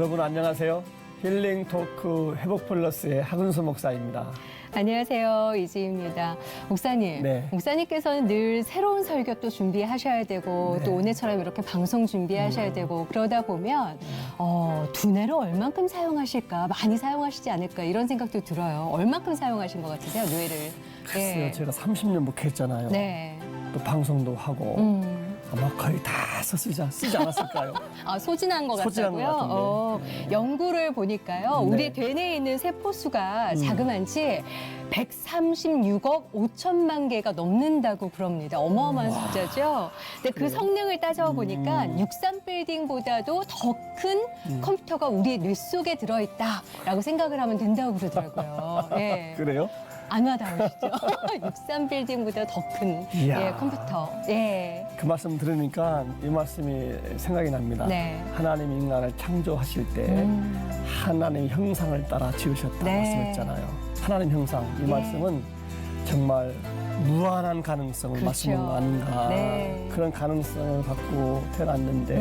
여러분 안녕하세요. 힐링 토크 회복 플러스의 하근수 목사입니다. 안녕하세요. 이지입니다. 목사님, 네. 목사님께서는 늘 새로운 설교 또 준비하셔야 되고 네. 또 오늘처럼 이렇게 방송 준비하셔야 되고 그러다 보면 두뇌를 얼만큼 사용하실까, 많이 사용하시지 않을까 이런 생각도 들어요. 얼만큼 사용하신 것 같으세요, 뇌를? 글쎄요, 제가 30년 목회했잖아요. 네. 또 방송도 하고 아마 거의 다 쓰지 않았을까요? 아, 소진한 것 소진한 것 같다고요? 같은데. 연구를 보니까요. 네. 우리 뇌내에 있는 세포수가 자그만치 136억 5천만 개가 넘는다고 그럽니다. 어마어마한 숫자죠. 근데 그 그래요? 성능을 따져보니까 63빌딩보다도 더 큰 컴퓨터가 우리 뇌 속에 들어있다라고 생각을 하면 된다고 그러더라고요. 예. 그래요? 안와닿으시죠? 63빌딩보다 더 큰 이야. 컴퓨터. 예. 그 말씀 들으니까 이 말씀이 생각이 납니다. 네. 하나님이 인간을 창조하실 때 하나님 형상을 따라 지으셨다고 네. 말씀했잖아요. 하나님 형상, 이 예. 말씀은 정말 무한한 가능성을 그렇죠. 말씀한 거 아닌가. 네. 그런 가능성을 갖고 태어났는데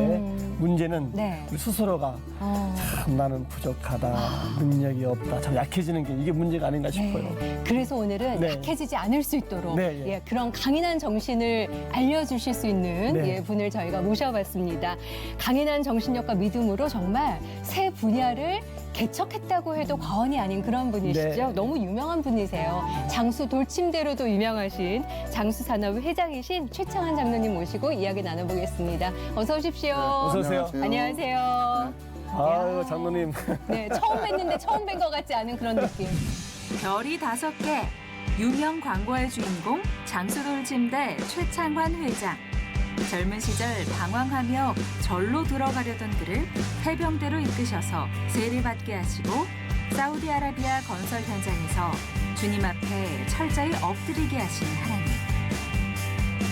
문제는 네. 우리 스스로가 참 나는 부족하다, 능력이 없다, 참 약해지는 게 이게 문제가 아닌가 싶어요. 네. 그래서 오늘은 네. 약해지지 않을 수 있도록 네, 예. 예, 그런 강인한 정신을 알려주실 수 있는 네. 예, 분을 저희가 모셔봤습니다. 강인한 정신력과 믿음으로 정말 새 분야를 개척했다고 해도 과언이 아닌 그런 분이시죠. 네. 너무 유명한 분이세요. 장수 돌침대로도 유명하신 장수산업의 회장이신 최창한 장로님 모시고 이야기 나눠보겠습니다. 어서 오십시오. 어서 오세요. 안녕하세요. 아유, 장로님. 네, 처음 뵀는데 처음 뵌 것 같지 않은 그런 느낌. 별이 5개, 유명 광고의 주인공 장수돌침대 최창환 회장. 젊은 시절 방황하며 절로 들어가려던 그를 해병대로 이끄셔서 세례받게 하시고 사우디아라비아 건설 현장에서 주님 앞에 철저히 엎드리게 하신 하나님.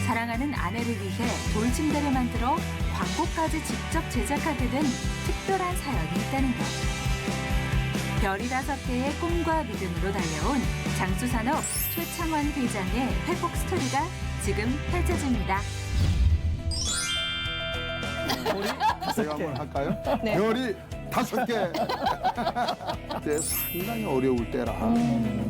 사랑하는 아내를 위해 돌침대를 만들어 광고까지 직접 제작하게 된 특별한 사연이 있다는 것. 별이 5개의 꿈과 믿음으로 달려온 장수산업 최창환 회장의 회복 스토리가 지금 펼쳐집니다. 제가 한번 할까요? 네. 별이 5개. 그때 상당히 어려울 때라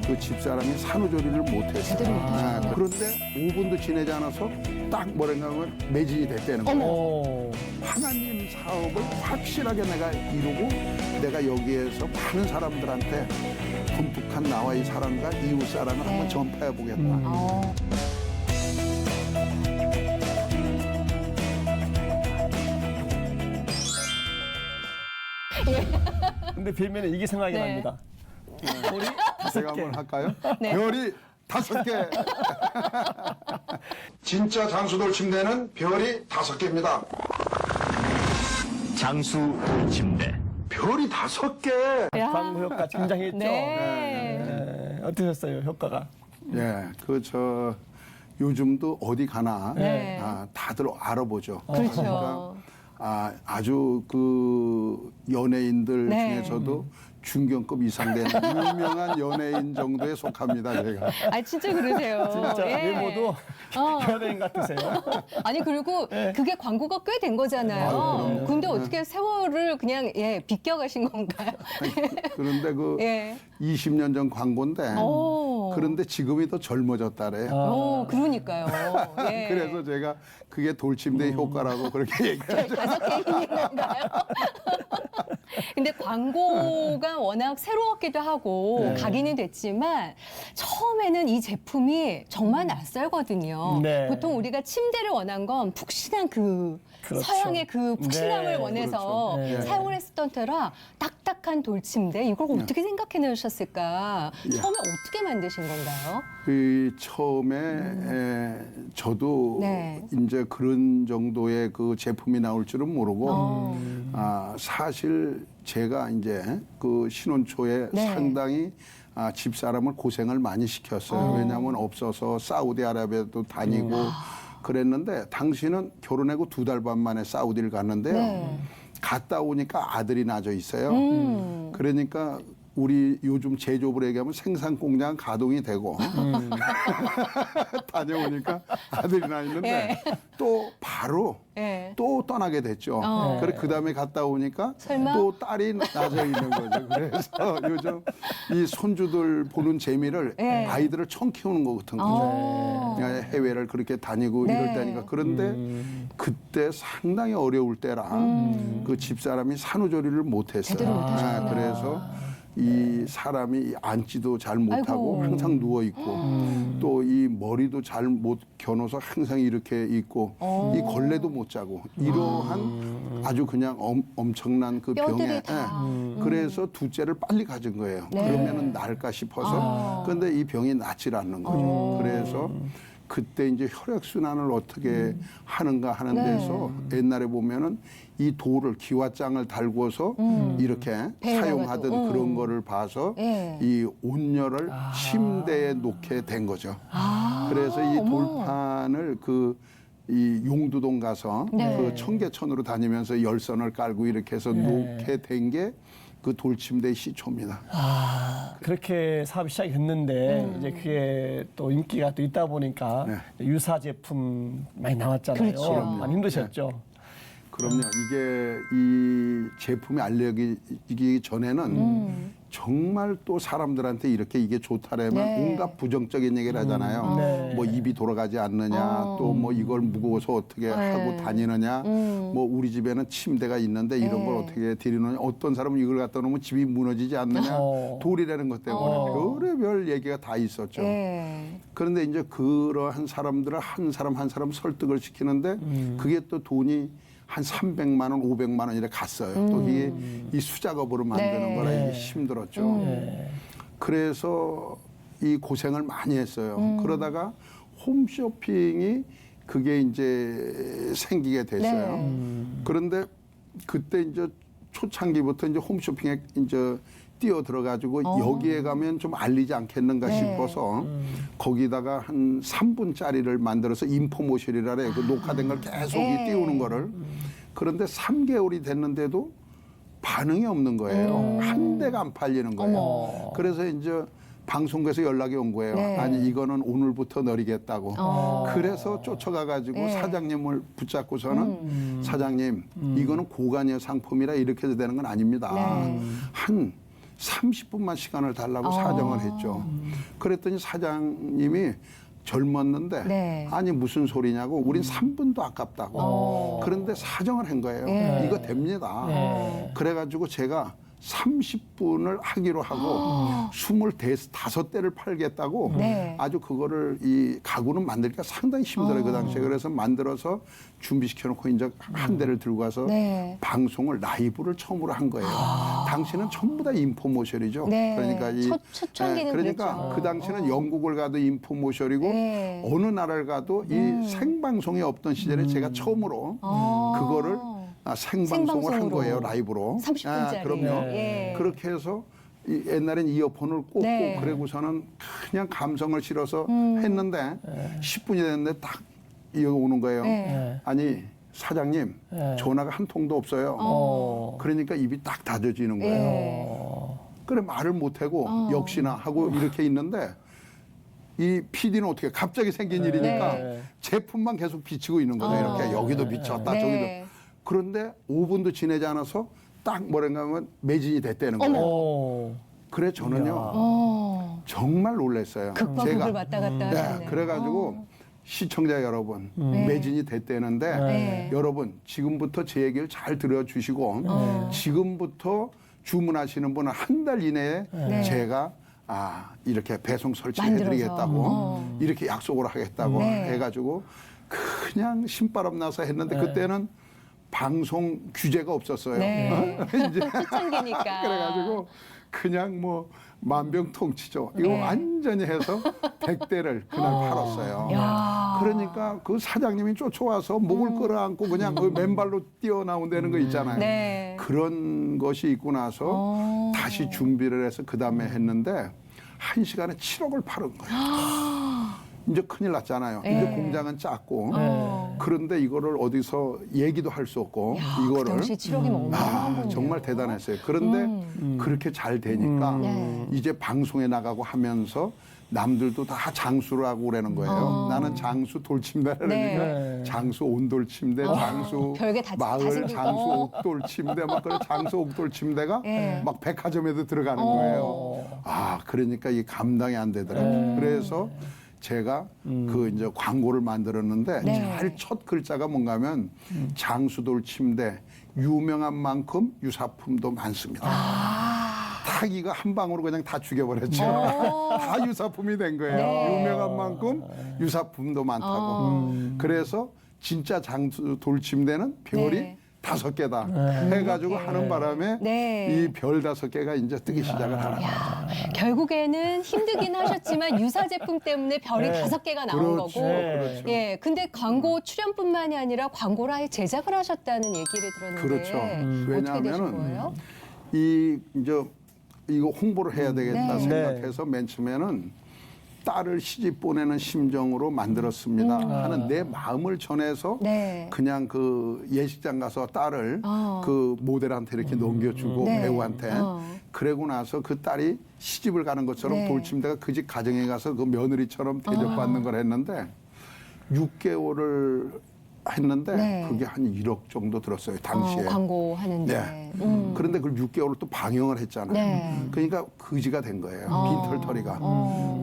그 집사람이 산후조리를 못했어요. 제대로 못하셨구나. 그런데 5분도 지내지 않아서 딱 뭐랄까 하면 매진이 됐다는 거예요. 오. 하나님 사업을 확실하게 내가 이루고 내가 여기에서 많은 사람들한테 돈독한 나와의 사랑과 이웃 사랑을 네. 한번 전파해 보겠다. 어. 근데 뵈면 이게 생각이 네. 납니다. 우리 제가 한번 할까요? 네. 별이 5개. 진짜 장수돌 침대는 별이 5개입니다. 장수 돌침대. 별이 5개. 야. 광고 효과 굉장했죠. 네. 네. 어떠셨어요, 효과가? 예, 요즘도 어디 가나 네. 다들 알아보죠. 그렇죠. 그러니까 아주 그 연예인들 네. 중에서도 중견급 이상 되는 유명한 연예인 정도에 속합니다, 제가. 아, 진짜 그러세요. 진짜 예. 외모도 연예인 같으세요. 아니, 그리고 그게 광고가 꽤 된 거잖아요. 근데 어떻게 세월을 그냥 비껴가신 건가요? 그런데 예. 20년 전 광고인데 오. 그런데 지금이 더 젊어졌다래요. 그러니까요. 예. 그래서 제가 그게 돌침대 효과라고 그렇게 얘기하죠. 5개 있는 건가요? 근데 광고가 워낙 새로웠기도 하고 네. 각인이 됐지만 처음에는 이 제품이 정말 낯설거든요. 네. 보통 우리가 침대를 원한 건 푹신한 그 그렇죠. 서양의 그 푹신함을 네, 원해서 그렇죠. 네. 사용을 했었던 테라 딱딱한 돌침대 이걸 어떻게 생각해 내셨을까? 처음에 어떻게 만드신 건가요? 그 처음에 저도 네. 이제 그런 정도의 그 제품이 나올 줄은 모르고 사실 제가 이제 그 신혼 초에 네. 상당히 집사람을 고생을 많이 시켰어요. 왜냐하면 없어서 사우디아라비아도 다니고 그랬는데 당신은 결혼하고 2달 반 만에 사우디를 갔는데요. 네. 갔다 오니까 아들이 낳아져 있어요. 그러니까 우리 요즘 제조업으로 얘기하면 생산 공장 가동이 되고 다녀오니까 아들이나 있는데 또 바로 예. 또 떠나게 됐죠. 그래 그 다음에 갔다 오니까 설마? 또 딸이 낮아 있는 거죠. 그래서 요즘 이 손주들 보는 재미를 예. 아이들을 청 키우는 것 같은 거죠. 그냥 해외를 그렇게 다니고 네. 이럴 때니까. 그런데 그때 상당히 어려울 때라 그 집사람이 산후조리를 못했어요. 제대로 못하셨구나. 그래서 이 사람이 앉지도 잘 못하고 아이고. 항상 누워 있고 또 이 머리도 잘 못 겨눠서 항상 이렇게 있고 이 걸레도 못 자고 이러한 아주 그냥 엄청난 그 뼈들이 병에 다. 그래서 둘째를 빨리 가진 거예요. 네. 그러면은 나을까 싶어서 그런데 이 병이 낫질 않는 거죠. 그래서 그때 이제 혈액순환을 어떻게 하는가 하는 네. 데서 옛날에 보면은 이 돌을 기와장을 달고서 이렇게 배에다가 사용하던 또, 그런 거를 봐서 예. 이 온열을 침대에 놓게 된 거죠. 그래서 이 돌판을 이 용두동 가서 네. 그 청계천으로 다니면서 열선을 깔고 이렇게 해서 놓게 된 게 그 돌침대의 시초입니다. 그렇게 사업이 시작이 됐는데 이제 그게 또 인기가 또 있다 보니까 유사 제품 많이 나왔잖아요. 그렇죠. 많이 힘드셨죠. 그럼요. 이게 이 제품이 알려지기 전에는 정말 또 사람들한테 이렇게 이게 좋다라면 네. 온갖 부정적인 얘기를 하잖아요. 네. 뭐 입이 돌아가지 않느냐, 또 뭐 이걸 무거워서 어떻게 하고 다니느냐, 뭐 우리 집에는 침대가 있는데 이런 걸 어떻게 드리느냐, 어떤 사람은 이걸 갖다 놓으면 집이 무너지지 않느냐, 돌이라는 것 때문에 별의별 얘기가 다 있었죠. 예. 그런데 이제 그러한 사람들을 한 사람 한 사람 설득을 시키는데 그게 또 돈이 한 300만 원, 500만 원 이렇게 갔어요. 또 이게 이 수작업으로 만드는 네. 거라 이게 힘들었죠. 그래서 이 고생을 많이 했어요. 그러다가 홈쇼핑이 그게 이제 생기게 됐어요. 그런데 그때 이제 초창기부터 이제 홈쇼핑에 이제 뛰어 들어가지고 여기에 가면 좀 알리지 않겠는가 네. 싶어서 거기다가 한 3분짜리를 만들어서 인포모션이라 그래요. 그 녹화된 걸 계속 네. 띄우는 거를. 그런데 3개월이 됐는데도 반응이 없는 거예요. 한 대가 안 팔리는 거예요. 그래서 이제 방송국에서 연락이 온 거예요. 네. 아니 이거는 오늘부터 내리겠다고. 그래서 쫓아가가지고 네. 사장님을 붙잡고서는 사장님 이거는 고관여 상품이라 이렇게 해도 되는 건 아닙니다. 네. 한 30분만 시간을 달라고 사정을 했죠. 그랬더니 사장님이 젊었는데 네. 아니 무슨 소리냐고 우린 3분도 아깝다고. 그런데 사정을 한 거예요. 네. 이거 됩니다. 그래가지고 제가 30분을 하기로 하고 25대를 팔겠다고 네. 아주 그거를 이 가구는 만들기가 상당히 힘들어요. 그 당시에. 그래서 만들어서 준비시켜 놓고 이제 한 대를 들고 가서 네. 방송을 라이브를 처음으로 한 거예요. 당시는 전부 다 인포모션이죠. 네. 그러니까 이 초창기는 그러니까 그랬죠. 그 당시는 영국을 가도 인포모션이고 네. 어느 나라를 가도 이 생방송이 없던 시절에 제가 처음으로 그거를 생방송을 한 생방송으로. 거예요. 라이브로. 30분짜리. 그럼요. 예. 그렇게 해서 옛날엔 이어폰을 꽂고 네. 그러고서는 그냥 감성을 실어서 했는데 10분이 됐는데 딱 이어 오는 거예요. 네. 아니 사장님 전화가 한 통도 없어요. 그러니까 입이 딱 닫아지는 거예요. 예. 그래 말을 못하고 역시나 하고 이렇게 있는데 이 PD는 어떻게 갑자기 생긴 일이니까 네. 제품만 계속 비치고 있는 거예요. 이렇게 여기도 비쳤다 네. 저기도. 그런데 5분도 지나지 않아서 딱 뭐랄까 하면 매진이 됐다는 거예요. 그래 저는요 정말 놀랐어요. 극과 극을 왔다 갔다 하셨네요. 네, 그래가지고 시청자 여러분 매진이 됐다는데 네. 여러분 지금부터 제 얘기를 잘 들어주시고 지금부터 주문하시는 분은 한 달 이내에 네. 제가 이렇게 배송 설치해드리겠다고 이렇게 약속을 하겠다고 네. 해가지고 그냥 신바람 나서 했는데 그때는 방송 규제가 없었어요. 네. 이제 초창기니까. 그래가지고 그냥 뭐 만병통치죠. 이거 네. 완전히 해서 100대를 그날 팔았어요. 야. 그러니까 그 사장님이 쫓아와서 목을 끌어안고 그냥 그 맨발로 뛰어나온다는 거 있잖아요. 네. 그런 것이 있고 나서 다시 준비를 해서 그 다음에 했는데 1시간에 7억을 팔은 거예요. 이제 큰일 났잖아요. 네. 이제 공장은 작고 그런데 이거를 어디서 얘기도 할 수 없고 그 이거를 당시 7억이면 어마어마한 건데요. 정말 대단했어요. 그런데 그렇게 잘 되니까 네. 이제 방송에 나가고 하면서 남들도 다 장수를 하고 그러는 거예요. 나는 장수 돌침대를 네. 그러니까 장수 온돌침대, 장수 별게 다 마을, 생기고. 장수 옥돌침대 막 그런 장수 옥돌침대가 네. 막 백화점에도 들어가는 거예요. 아 그러니까 이게 감당이 안 되더라고요. 그래서 제가 그 이제 광고를 만들었는데 네. 제일 첫 글자가 뭔가면 장수돌 침대 유명한 만큼 유사품도 많습니다. 타기가 한 방으로 그냥 다 죽여버렸죠. 다 유사품이 된 거예요. 네. 유명한 만큼 유사품도 많다고. 그래서 진짜 장수 돌 침대는 별이 네. 5개다 해가지고 하는 바람에 네. 이 별 5개가 이제 뜨기 시작을 하는 거예요. 결국에는 힘들긴 하셨지만 유사 제품 때문에 별이 5개가 나온 그렇죠. 거고. 그렇죠. 예, 근데 광고 출연뿐만이 아니라 광고를 아예 제작을 하셨다는 얘기를 들었는데 그렇죠. 어떻게 되신 왜냐하면은 거예요? 이 이제 이거 홍보를 해야 되겠다 네. 생각해서 맨 처음에는 딸을 시집 보내는 심정으로 만들었습니다 하는 내 마음을 전해서 네. 그냥 그 예식장 가서 딸을 어. 그 모델한테 이렇게 넘겨주고 네. 배우한테 그러고 나서 그 딸이 시집을 가는 것처럼 네. 돌침대가 그 집 가정에 가서 그 며느리처럼 대접받는 걸 했는데 6개월을 했는데 네. 그게 한 1억 정도 들었어요 당시에. 광고 하는데. 네. 그런데 그걸 6개월을 또 방영을 했잖아요. 네. 그러니까 거지가 된 거예요. 빈털터리가.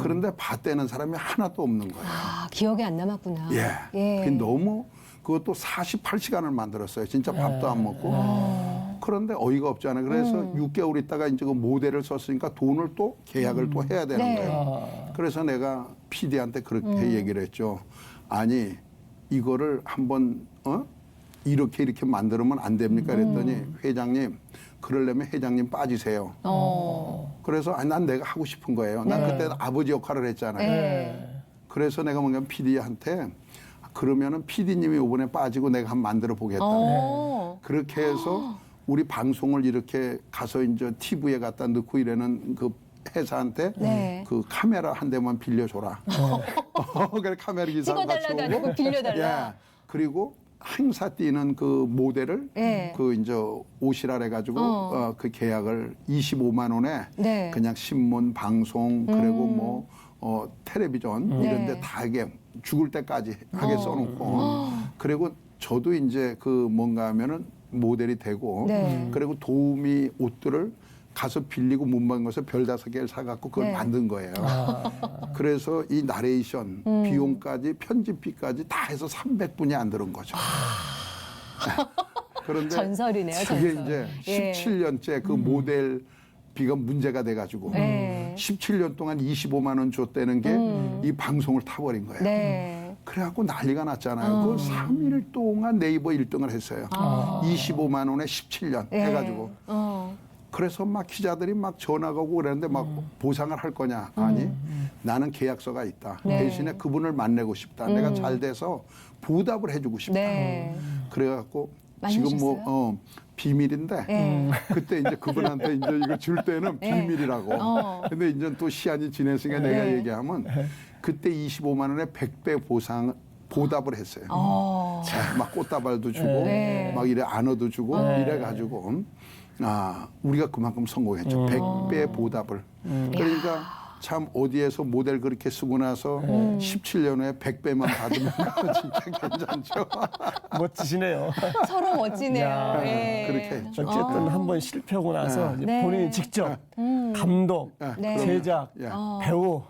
그런데 봤대는 사람이 하나도 없는 거예요. 아, 기억에 안 남았구나. 예. 그게 너무 그것도 48시간을 만들었어요. 진짜 밥도 안 먹고. 그런데 어이가 없잖아요. 그래서 6개월 있다가 이제 그 모델을 썼으니까 돈을 또 계약을 또 해야 되는 네. 거예요. 그래서 내가 PD한테 그렇게 얘기를 했죠. 아니 이거를 한번 이렇게 만들면 안 됩니까? 그랬더니 회장님 그러려면 회장님 빠지세요. 그래서 아니, 난 내가 하고 싶은 거예요. 난 그때 아버지 역할을 했잖아요. 네. 그래서 내가 뭔가 PD한테 그러면은 PD님이 이번에 빠지고 내가 한번 만들어 보겠다. 그렇게 해서 우리 방송을 이렇게 가서 이제 TV에 갖다 넣고 이러는 그 회사한테 네. 그 카메라 한 대만 빌려줘라. 그래 카메라 기사 같이 찍어달라도 오고. 아니고 빌려달라. 예. 그리고 행사 뛰는 그 모델을 네. 그 이제 오시라 해가지고 그 계약을 25만 원에 네. 그냥 신문, 방송 그리고 뭐 텔레비전 이런데 다 하게 죽을 때까지 하게 써놓고 그리고 저도 이제 그 뭔가 하면은 모델이 되고 네. 그리고 도우미 옷들을 가서 빌리고 못 받은 것을 별 5개를 사갖고 그걸 네. 만든 거예요. 그래서 이 나레이션 비용까지 편집비까지 다 해서 300분이 안 들은 거죠. 그런데 전설이네요, 그게 전설. 이제 예. 17년째 그 모델 비가 문제가 돼가지고 네. 17년 동안 25만 원 줬다는 게 이 방송을 타버린 거예요. 네. 그래갖고 난리가 났잖아요. 그 3일 동안 네이버 1등을 했어요. 25만 원에 17년 네. 해가지고. 그래서 막 기자들이 막 전화가 오고 그랬는데 막 보상을 할 거냐. 아니, 나는 계약서가 있다. 네. 대신에 그분을 만나고 싶다. 내가 잘 돼서 보답을 해주고 싶다. 네. 그래갖고 지금 뭐 비밀인데 네. 그때 이제 그분한테 이제 이거 줄 때는 네. 비밀이라고. 근데 이제 또 시한이 지났으니까 내가 네. 얘기하면 그때 25만 원에 100배 보답을 했어요. 막 꽃다발도 주고 네. 막 이래 안어도 주고 이래가지고 우리가 그만큼 성공했죠. 100배 보답을. 그러니까 참 어디에서 모델 그렇게 쓰고 나서 17년 후에 100배만 받으면 진짜 괜찮죠. 멋지시네요. 서로 멋지네요. 야, 예. 그렇게 어쨌든 한번 실패하고 나서 이제 네. 본인이 직접 감독, 네. 제작, 예. 배우,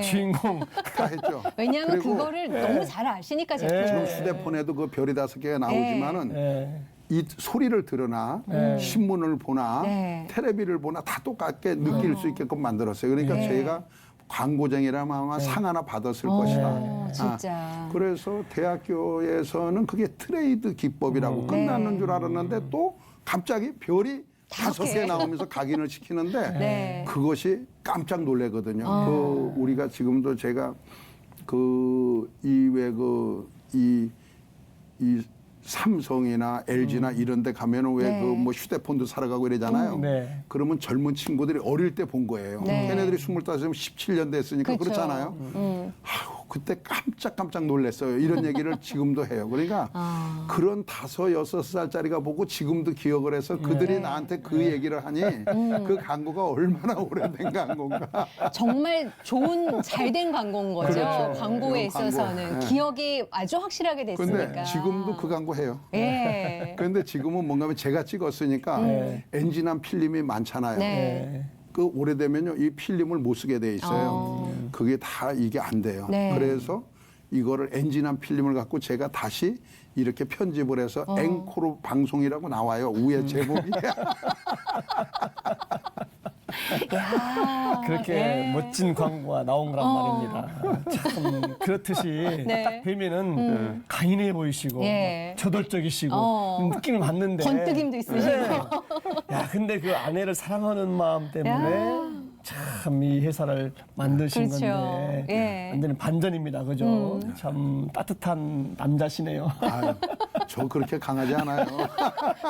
주인공 다 했죠. 왜냐하면 그리고 그거를 너무 잘 아시니까 제품을. 지금 휴대폰에도 그 별이 5개가 나오지만은 예. 이 소리를 들으나 신문을 보나 네. 텔레비를 보나 다 똑같게 느낄 수 있게끔 만들었어요. 그러니까 저희가 광고쟁이라면 아마 상 하나 받았을 것이다. 진짜. 그래서 대학교에서는 그게 트레이드 기법이라고 끝나는 줄 알았는데 또 갑자기 별이 5개 나오면서 각인을 시키는데 네. 그것이 깜짝 놀래거든요. 그 우리가 지금도 제가 그 이외 이 삼성이나 LG나 이런 데 가면은 왜 네. 그 뭐 휴대폰도 사러 가고 이러잖아요. 네. 그러면 젊은 친구들이 어릴 때 본 거예요. 네. 걔네들이 25면 17년 됐으니까 그쵸. 그렇잖아요. 아유, 그때 깜짝 놀랐어요. 이런 얘기를 지금도 해요. 그러니까 그런 5, 6살짜리가 보고 지금도 기억을 해서 그들이 나한테 그 얘기를 하니 그 광고가 얼마나 오래된 광고인가. 정말 좋은 잘된 광고인 거죠. 그렇죠. 광고에 이런 광고. 있어서는 네. 기억이 아주 확실하게 됐으니까. 근데 지금도 그 광고 해요. 예. 그런데 지금은 뭔가 하면 제가 찍었으니까 엔진한 필름이 많잖아요. 네. 그 오래되면요 이 필름을 못 쓰게 돼 있어요. 그게 다 이게 안 돼요. 네. 그래서 이거를 엔진한 필름을 갖고 제가 다시 이렇게 편집을 해서 앵코로 방송이라고 나와요. 위에 제목이. 야, 그렇게 예. 멋진 광고가 나온 거란 말입니다. 참 그렇듯이 네. 딱 뵈면은 강인해 보이시고 예. 저돌적이시고 느낌을 받는데 번뜩임도 있으시고. 야, 근데 그 아내를 사랑하는 마음 때문에 참 이 회사를 만드신 그렇죠. 건데 예. 완전히 반전입니다. 그죠? 참 따뜻한 남자시네요. 아유, 저 그렇게 강하지 않아요.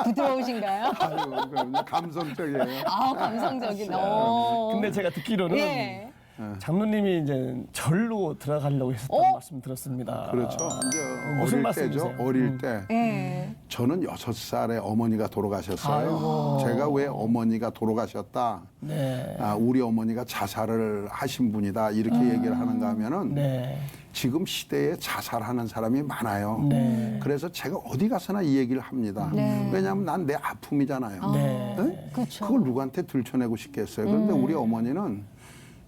부드러우신가요? 아유, 그럼요. 감성적이에요. 아, 감성적인. 근데 제가 듣기로는 예. 장로님이 이제 절로 들어가려고 했었다는 말씀 들었습니다. 그렇죠. 이제 무슨 어릴 말씀이세요? 때죠. 어릴 때. 예. 저는 6살에 어머니가 돌아가셨어요. 아이고. 제가 왜 어머니가 돌아가셨다. 네. 우리 어머니가 자살을 하신 분이다. 이렇게 얘기를 하는가 하면은 네. 지금 시대에 자살하는 사람이 많아요. 네. 그래서 제가 어디 가서나 이 얘기를 합니다. 네. 왜냐하면 난 내 아픔이잖아요. 네. 네? 그렇죠. 그걸 누구한테 들춰내고 싶겠어요. 그런데 우리 어머니는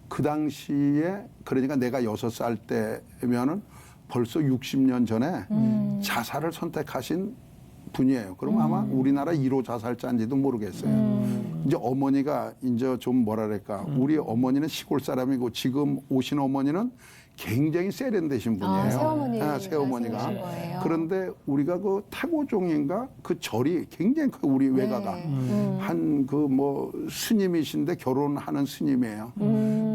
그 당시에 그러니까 내가 6살 때면은 벌써 60년 전에 자살을 선택하신 분이에요. 그럼 아마 우리나라 1호 자살자인지도 모르겠어요. 이제 어머니가 이제 좀 뭐랄까 우리 어머니는 시골 사람이고 지금 오신 어머니는 굉장히 세련되신 분이에요. 새어머니 새어머니가. 말씀하신 거예요. 그런데 우리가 그 태고종인가 그 절이 굉장히 그 우리 외가가 한 그 뭐 스님이신데 결혼하는 스님이에요.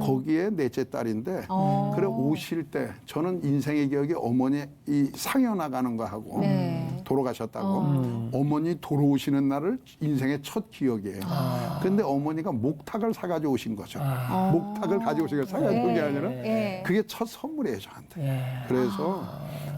거기에 넷째 딸인데 그래 오실 때 저는 인생의 기억이 어머니 이 상여 나가는 거 하고 네. 돌아가셨다고 어머니 돌아오시는 날을 인생의 첫 기억이에요. 근데 어머니가 목탁을 사가지고 오신 거죠. 목탁을 가지고 오신 거 사가지고 온 게 아니라 예. 그게 첫 선물이에요 저한테. 예. 그래서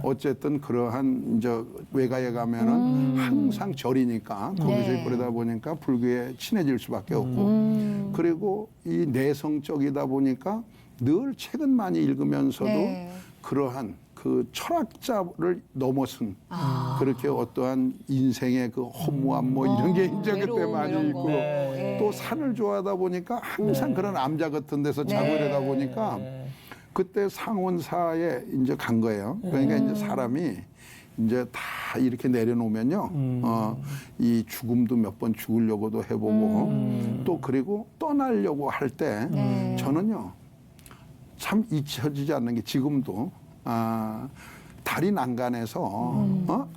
어쨌든 그러한 이제 외가에 가면은 항상 절이니까 거기서 네. 그러다 보니까 불교에 친해질 수밖에 없고 그리고 이 내성적이다 보니까 늘 책은 많이 읽으면서도 네. 그러한 그 철학자를 넘어선 그렇게 어떠한 인생의 그 허무함 뭐 이런 게 이제 그때 외로움 많이 이런 있고 거. 예. 또 산을 좋아하다 보니까 항상 그런 암자 같은 데서 자고 네. 이러다 보니까 그때 상원사에 이제 간 거예요. 그러니까 이제 사람이 이제 다 이렇게 내려놓으면요. 이 죽음도 몇 번 죽으려고도 해보고 또 그리고 떠나려고 할 때 네. 저는요. 참 잊혀지지 않는 게 지금도 달이 난간에서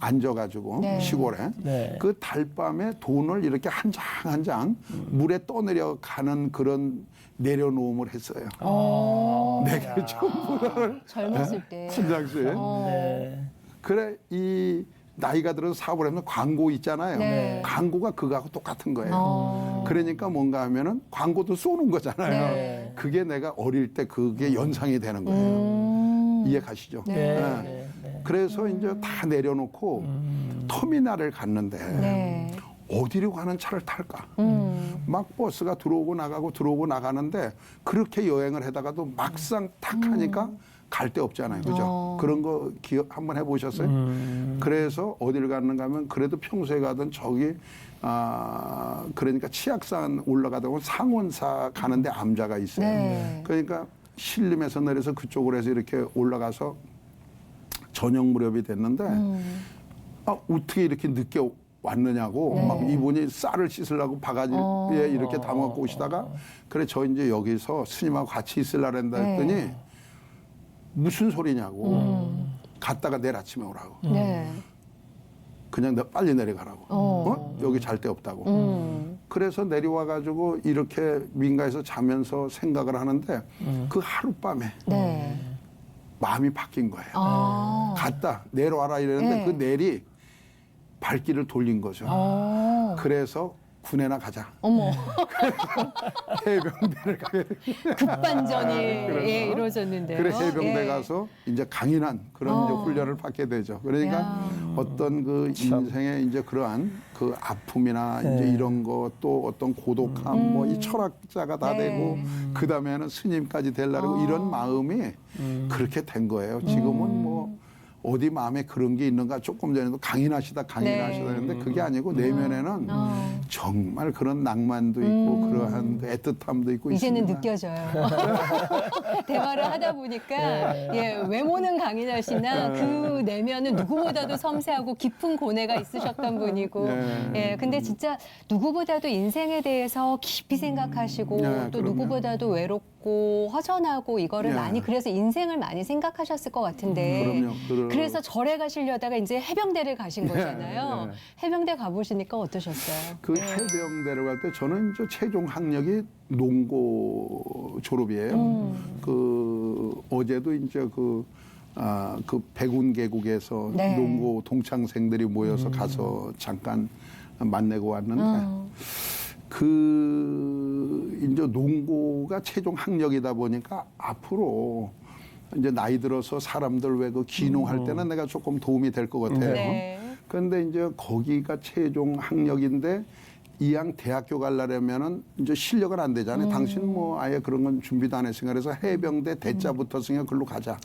앉아가지고 네. 시골에 네. 그 달밤에 돈을 이렇게 한 장 한 장 물에 떠내려 가는 그런 내려놓음을 했어요. 내게 전부를 젊었을 때. 신장씨. 네. 그래 이 나이가 들어서 사업을 하면 광고 있잖아요. 네. 광고가 그거하고 똑같은 거예요. 그러니까 뭔가 하면은 광고도 쏘는 거잖아요. 네. 그게 내가 어릴 때 그게 연상이 되는 거예요. 이해 가시죠? 네. 네. 네. 네. 그래서 이제 다 내려놓고 터미널을 갔는데 네. 어디로 가는 차를 탈까? 막 버스가 들어오고 나가고 들어오고 나가는데 그렇게 여행을 하다가도 막상 탁 하니까 갈 데 없잖아요. 그죠? 그런 거 기억 한번 해보셨어요? 그래서 어디를 갔는가 하면 그래도 평소에 가던 저기 그러니까 치악산 올라가다 보면 상원사 가는데 암자가 있어요. 네. 그러니까 신림에서 내려서 그쪽으로 해서 이렇게 올라가서 저녁 무렵이 됐는데 어떻게 이렇게 늦게 왔느냐고 막 이분이 쌀을 씻으려고 바가지에 이렇게 담아갖고 오시다가 그래 저 이제 여기서 스님하고 같이 있으려고 한다 했더니 무슨 소리냐고 갔다가 내일 아침에 오라고 네. 그냥 빨리 내려가라고 여기 잘 데 없다고 그래서 내려와가지고 이렇게 민가에서 자면서 생각을 하는데 그 하룻밤에 네. 마음이 바뀐 거예요. 갔다 내려와라 이랬는데 네. 그 내일이 발길을 돌린 거죠. 그래서 군에나 가자. 어머, 해병대를 가야 돼. 급반전이 예, 이루어졌는데요. 그래 해병대 예. 가서 이제 강인한 그런 이제 훈련을 받게 되죠. 그러니까 야. 어떤 그 인생의 이제 그러한 그 아픔이나 이제 이런 거 또 어떤 고독함 뭐 이 철학자가 다 네. 되고 그 다음에는 스님까지 되려고 이런 마음이 그렇게 된 거예요. 지금은 뭐 어디 마음에 그런 게 있는가 조금 전에도 강인하시다 네. 했는데 그게 아니고 내면에는 정말 그런 낭만도 있고 그러한 그 애틋함도 있고 이제는 있습니다. 느껴져요. 대화를 하다 보니까 예, 외모는 강인하시나 그 내면은 누구보다도 섬세하고 깊은 고뇌가 있으셨던 분이고 예, 근데 진짜 누구보다도 인생에 대해서 깊이 생각하시고 또 그럼요. 누구보다도 외롭고 허전하고 이거를 예. 많이 그래서 인생을 많이 생각하셨을 것 같은데 그럼요. 그래서 절에 가시려다가 이제 해병대를 가신 거잖아요. 해병대 가보시니까 어떠셨어요? 그 해병대를 갈 때 저는 이제 최종 학력이 농고 졸업이에요. 그 어제도 이제 그 백운 계곡에서 네. 농고 동창생들이 모여서 가서 잠깐 만나고 왔는데 그 이제 농고가 최종 학력이다 보니까 앞으로 이제 나이 들어서 사람들 왜 그 귀농할 때는 내가 조금 도움이 될 것 같아요. 네. 그런데 이제 거기가 최종 학력인데 이왕 대학교 가려면은 이제 실력은 안 되잖아요. 당신 뭐 아예 그런 건 준비도 안 했으니까 그래서 해병대 대자 붙었으니까 글로 가자.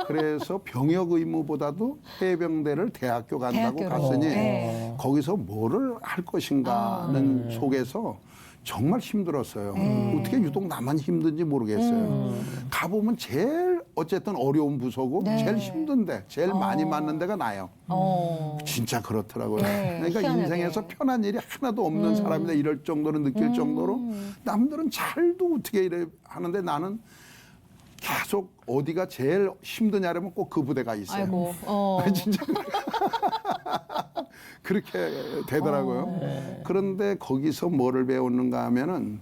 그래서 병역 의무보다도 해병대를 대학교 간다고 대학교로. 갔으니 네. 거기서 뭐를 할 것인가는 속에서 정말 힘들었어요. 어떻게 유독 나만 힘든지 모르겠어요. 가보면 제일 어쨌든 어려운 부서고 네. 제일 힘든데 제일 많이 맞는 데가 나요. 진짜 그렇더라고요. 네, 그러니까 희한하게. 인생에서 편한 일이 하나도 없는 사람이다 이럴 정도로 느낄 정도로 남들은 잘도 어떻게 이래 하는데 나는 계속 어디가 제일 힘드냐면 꼭 그 부대가 있어요. 아이고. 진짜 그렇게 되더라고요. 그런데 거기서 뭐를 배웠는가 하면은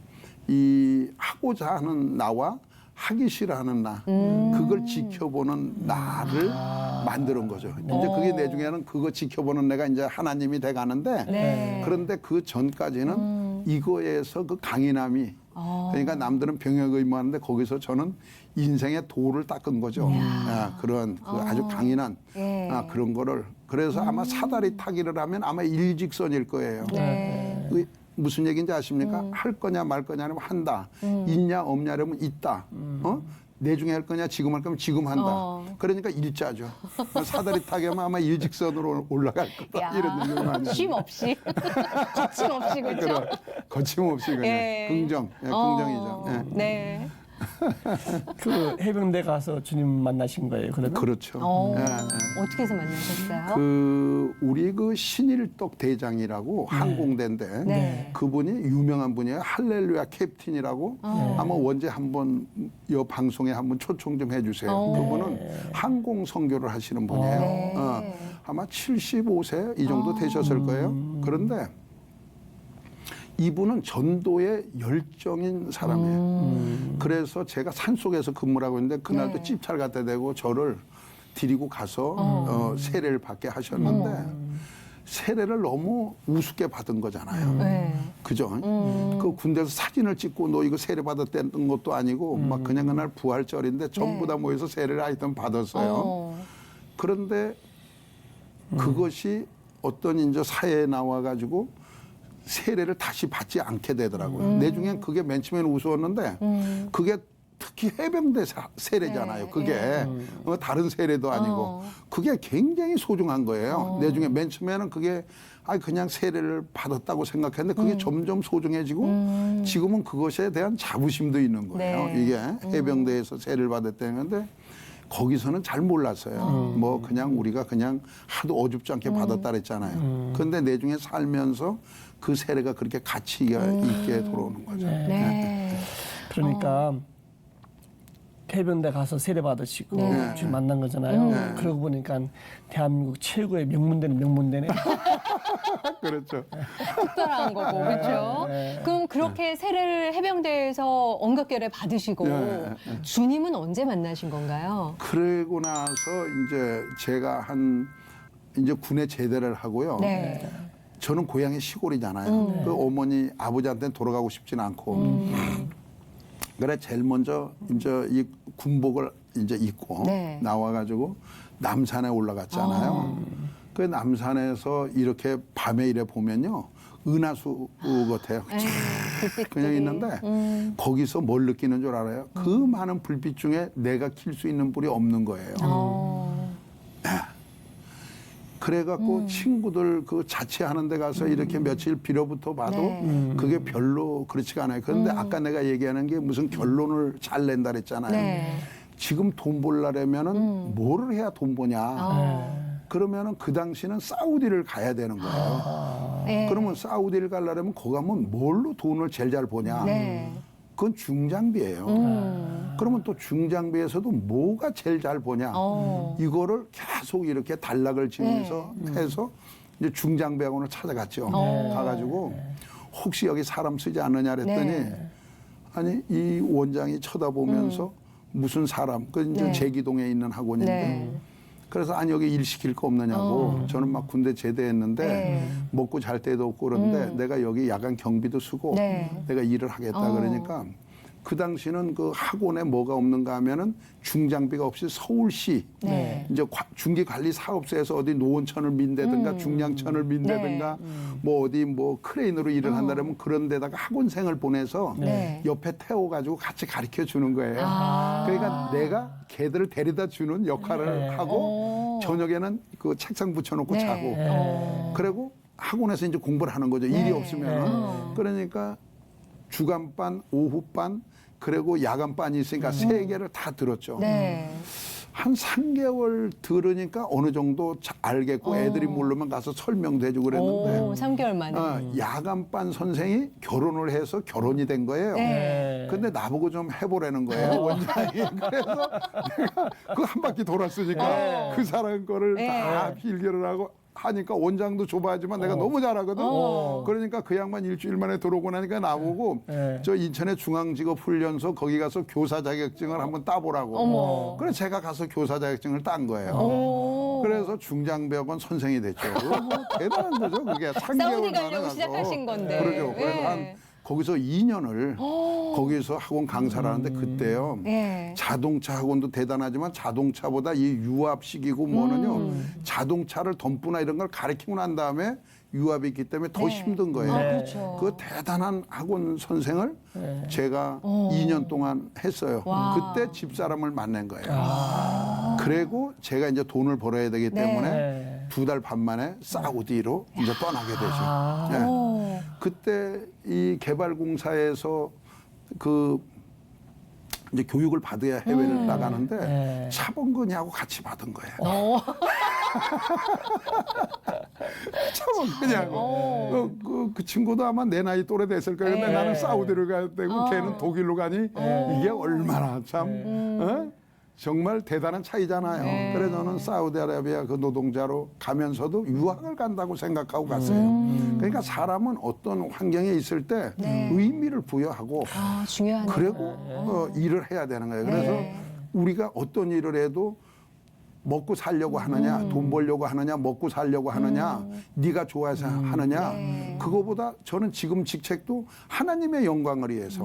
이 하고자 하는 나와 하기 싫어하는 나 그걸 지켜보는 나를 만드는 거죠. 이제 그게 내 중에는 그거 지켜보는 내가 이제 하나님이 돼 가는데 네. 그런데 그 전까지는 이거에서 그 강인함이 그러니까 남들은 병역 의무하는데 거기서 저는 인생의 도를 닦은 거죠. 그런 그 아주 강인한 예. 그런 거를 그래서 아마 사다리 타기를 하면 아마 일직선일 거예요. 네. 그 무슨 얘기인지 아십니까? 할 거냐 말 거냐면 한다. 있냐 없냐면 있다. 내 중에 할 거냐 지금 할 거면 지금 한다. 그러니까 일자죠. 사다리 타기 하면 아마 일직선으로 올라갈 거다. 이런 느낌이 많이 쉼 없이 거침없이 그렇죠? 거침없이 그냥 예. 긍정, 긍정이죠. 예. 네. 그 해병대 가서 주님 만나신 거예요. 그러면? 그렇죠. 예, 예. 어떻게 해서 만나셨어요? 그 우리 그 신일덕 대장이라고 항공대인데 네. 그분이 유명한 분이에요. 할렐루야 캡틴이라고 아마 언제 한번 여 방송에 한번 초청 좀 해주세요. 그분은 항공 선교를 하시는 분이에요. 네. 아마 75세 이 정도 되셨을 거예요. 그런데 이분은 전도에 열정인 사람이에요. 그래서 제가 산속에서 근무를 하고 있는데 그날도 네. 찝찰 갖다 대고 저를 데리고 가서 세례를 받게 하셨는데 세례를 너무 우습게 받은 거잖아요. 네. 그죠? 그 군대에서 사진을 찍고 너 이거 세례 받았다는 것도 아니고 막 그냥 그날 부활절인데 전부 다 모여서 세례를 하여튼 받았어요. 그런데 그것이 어떤 이제 사회에 나와가지고 세례를 다시 받지 않게 되더라고요. 내 중엔 그게 맨 처음에는 우스웠는데 그게 특히 해병대 세례잖아요. 네, 그게 다른 세례도 아니고 그게 굉장히 소중한 거예요. 내 중에 맨 처음에는 그게 그냥 세례를 받았다고 생각했는데 그게 점점 소중해지고 지금은 그것에 대한 자부심도 있는 거예요. 네. 이게 해병대에서 세례를 받았다는 건데 거기서는 잘 몰랐어요. 뭐 그냥 우리가 그냥 하도 어줍지 않게 받았다 그랬잖아요. 그런데 내 중에 살면서 그 세례가 그렇게 가치가 있게 돌아오는 거죠. 네. 그러니까 해병대 가서 세례 받으시고 네. 주님 만난 거잖아요. 그러고 보니까 대한민국 최고의 명문대는 명문대네. 그렇죠. 특별한 거고 그렇죠? 그럼 그렇게 세례를 해병대에서 언급결에 받으시고 주님은 언제 만나신 건가요? 그러고 나서 이제 제가 이제 군에 제대를 하고요. 네. 저는 고향이 시골이잖아요. 그 어머니 아버지한테는 돌아가고 싶진 않고. 그래 제일 먼저 이제 이 군복을 이제 입고 네. 나와가지고 남산에 올라갔잖아요. 그 남산에서 이렇게 밤에 이래 보면요. 은하수 같아요. 그냥 있는데 거기서 뭘 느끼는 줄 알아요? 그 많은 불빛 중에 내가 킬 수 있는 불이 없는 거예요. 그래갖고 친구들 그 자취하는 데 가서 이렇게 며칠 빌어부터 봐도 네. 그게 별로 그렇지가 않아요. 그런데 아까 내가 얘기하는 게 무슨 결론을 잘 낸다 그랬잖아요. 네. 지금 돈 벌려면은 뭐를 해야 돈 버냐. 그러면은 그 당시는 사우디를 가야 되는 거예요. 네. 그러면 사우디를 가려면 거기 가면 뭘로 돈을 제일 잘 버냐. 네. 그건 중장비예요. 그러면 또 중장비에서도 뭐가 제일 잘 버냐. 이거를 계속 이렇게 단락을 지면서 해서 이제 중장비학원을 찾아갔죠. 가가지고 혹시 여기 사람 쓰지 않느냐 그랬더니 네. 아니 이 원장이 쳐다보면서 무슨 사람 그 이제 네. 제기동에 있는 학원인데 네. 그래서 아니 여기 일 시킬 거 없느냐고 저는 막 군대 제대했는데 네. 먹고 잘 데도 없고 그런데 내가 여기 야간 경비도 쓰고 네. 내가 일을 하겠다 그러니까 그 당시는 그 학원에 뭐가 없는가 하면은 중장비가 없이 서울시 네. 이제 중기관리사업소에서 어디 노원천을 민다든가 중량천을 민다든가 뭐 어디 뭐 크레인으로 일을 한다면 그런 데다가 학원생을 보내서 네. 옆에 태워가지고 같이 가르쳐 주는 거예요. 그러니까 내가 걔들을 데려다 주는 역할을 하고 저녁에는 그 책상 붙여놓고 네. 자고 그리고 학원에서 이제 공부를 하는 거죠. 일이 없으면. 그러니까 주간반, 오후반, 그리고 야간반이 있으니까 세 개를 다 들었죠. 네. 한 3개월 들으니까 어느 정도 알겠고 애들이 모르면 가서 설명도 해주고 그랬는데 오, 3개월 만에. 야간반 선생이 결혼을 해서 결혼이 된 거예요. 네. 근데 나보고 좀 해보라는 거예요, 원장이. 그래서 내가 그 한 바퀴 돌았으니까 그 사람 거를 다 필기를 하고 하니까 원장도 좁아하지만 내가 너무 잘하거든. 그러니까 그 양반 일주일 만에 들어오고 나니까 나보고 저 인천의 중앙직업훈련소 거기 가서 교사 자격증을 한번 따보라고. 그래서 제가 가서 교사 자격증을 딴 거예요. 그래서 중장비학원 선생이 됐죠. 대단한 거죠. 그게 3개월 사우디 만에 가려고 가서. 시작하신 건데. 그러죠. 그래서 네. 한 거기서 2년을 거기서 학원 강사를 하는데 그때요. 네. 자동차 학원도 대단하지만 자동차보다 이 유압식이고 뭐는요. 자동차를 덤프나 이런 걸 가르치고 난 다음에 유압이 있기 때문에 더 힘든 거예요. 그렇죠. 그 대단한 학원 선생을 제가 2년 동안 했어요. 그때 집사람을 만난 거예요. 그리고 제가 이제 돈을 벌어야 되기 때문에 2달 반 만에 사우디로 이제 떠나게 되죠. 네. 그때 이 개발공사에서 그 이제 교육을 받아야 해외를 나가는데 차범근이하고 같이 받은 거예요. 차범근이하고 그 친구도 아마 내 나이 또래 됐을 거예요. 근데 나는 사우디를 가야 되고 걔는 독일로 가니 이게 얼마나 참 정말 대단한 차이잖아요. 그래서 저는 사우디아라비아 그 노동자로 가면서도 유학을 간다고 생각하고 갔어요. 그러니까 사람은 어떤 환경에 있을 때 의미를 부여하고 중요하네요. 그리고 일을 해야 되는 거예요. 그래서 우리가 어떤 일을 해도 먹고 살려고 하느냐, 돈 벌려고 하느냐, 먹고 살려고 하느냐, 네가 좋아해서 하느냐, 그거보다 저는 지금 직책도 하나님의 영광을 위해서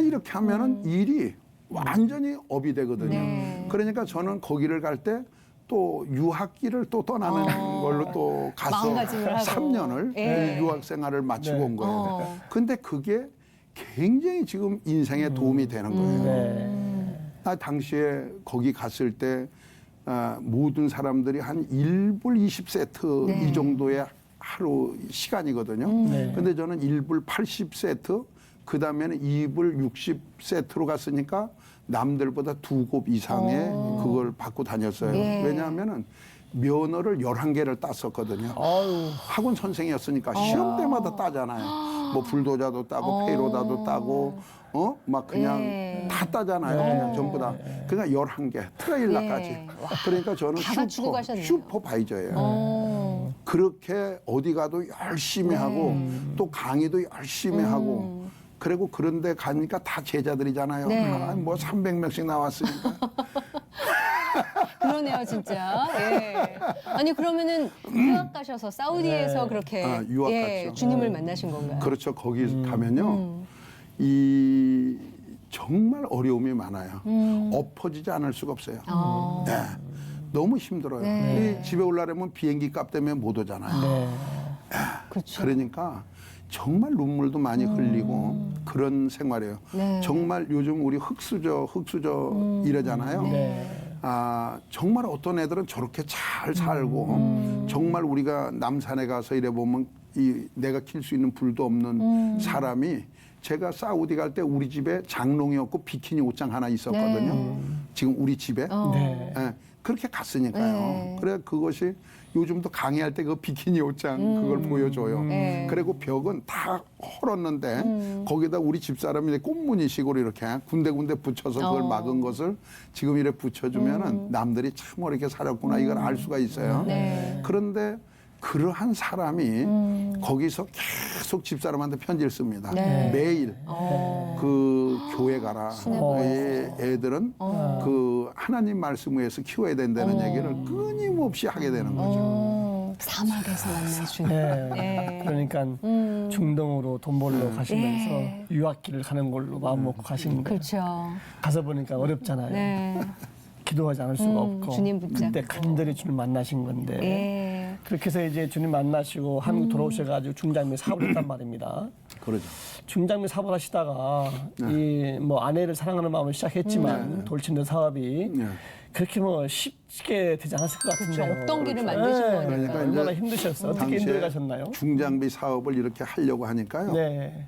이렇게 하면은 일이 완전히 업이 되거든요. 그러니까 저는 거기를 갈 때 또 유학기를 또 떠나는 걸로 또 가서 마음가짐을 하고. 3년을 유학 생활을 마치고 온 거예요. 근데 그게 굉장히 지금 인생에 도움이 되는 거예요. 나 당시에 거기 갔을 때 모든 사람들이 한 1불 20세트 이 정도의 하루 시간이거든요. 근데 저는 1불 80세트, 그 다음에는 2불 60세트로 갔으니까 남들보다 2곱 이상의 그걸 받고 다녔어요. 왜냐하면은 면허를 11개를 땄었거든요. 학원 선생이었으니까 시험 때마다 따잖아요. 뭐 불도자도 따고 페이로다도 따고 막 그냥 다 따잖아요. 그냥 전부 다. 그러니까 11개, 트레일러까지. 그러니까 저는 다 갖추고 가셨네요. 슈퍼바이저예요. 그렇게 어디 가도 열심히 하고 또 강의도 열심히 하고 그리고 그런데 가니까 다 제자들이잖아요. 뭐 300명씩 나왔으니까. 그러네요, 진짜. 예. 아니 그러면은 유학 가셔서 사우디에서 그렇게 유학 예, 갔죠. 주님을 만나신 건가요? 그렇죠. 거기 가면요. 이 정말 어려움이 많아요. 엎어지지 않을 수가 없어요. 네. 너무 힘들어요. 네. 이 집에 올라가면 비행기 값 때문에 못 오잖아요. 네. 그렇죠. 그러니까 정말 눈물도 많이 흘리고 그런 생활이에요. 네. 정말 요즘 우리 흑수저 이러잖아요. 네. 아, 정말 어떤 애들은 저렇게 잘 살고 정말 우리가 남산에 가서 이래 보면 이 내가 킬 수 있는 불도 없는 사람이 제가 사우디 갈 때 우리 집에 장롱이었고 비키니 옷장 하나 있었거든요. 지금 우리 집에. 네. 예, 그렇게 갔으니까요. 네. 그래 그것이 요즘도 강의할 때 그 비키니 옷장 그걸 보여줘요. 네. 그리고 벽은 다 헐었는데 거기다 우리 집사람이 꽃무늬식으로 이렇게 군데군데 붙여서 그걸 막은 것을 지금 이렇게 붙여주면은 남들이 참 어렵게 살았구나 이걸 알 수가 있어요. 네. 그런데 그러한 사람이 거기서 계속 집사람한테 편지를 씁니다. 네. 매일 그 교회 가라. 애들은 그 하나님 말씀 위에서 키워야 된다는 얘기를 끊임없이 하게 되는 거죠. 사막에서 만난 주님. 네. 네. 그러니까 중동으로 돈 벌러 가시면서 예. 유학길을 가는 걸로 마음 먹고 가신 거예요. 그렇죠. 가서 보니까 어렵잖아요. 네. 기도하지 않을 수가 없고 주님 붙잡고. 그때 간절히 주님 만나신 건데 예. 그렇게 해서 이제 주님 만나시고 한국 돌아오셔가지고 중장미 사업을 했단 말입니다. 그러죠. 중장미 사업을 하시다가 이 뭐 아내를 사랑하는 마음으로 시작했지만 돌침대 사업이 네. 그렇게 뭐 쉽게 되지 않았을 것 같은데요. 그렇죠. 없던 길을 만드신 거니까. 그러니까 얼마나 이제 힘드셨어요? 어떻게 당시에 힘들어가셨나요? 중장비 사업을 이렇게 하려고 하니까요. 네.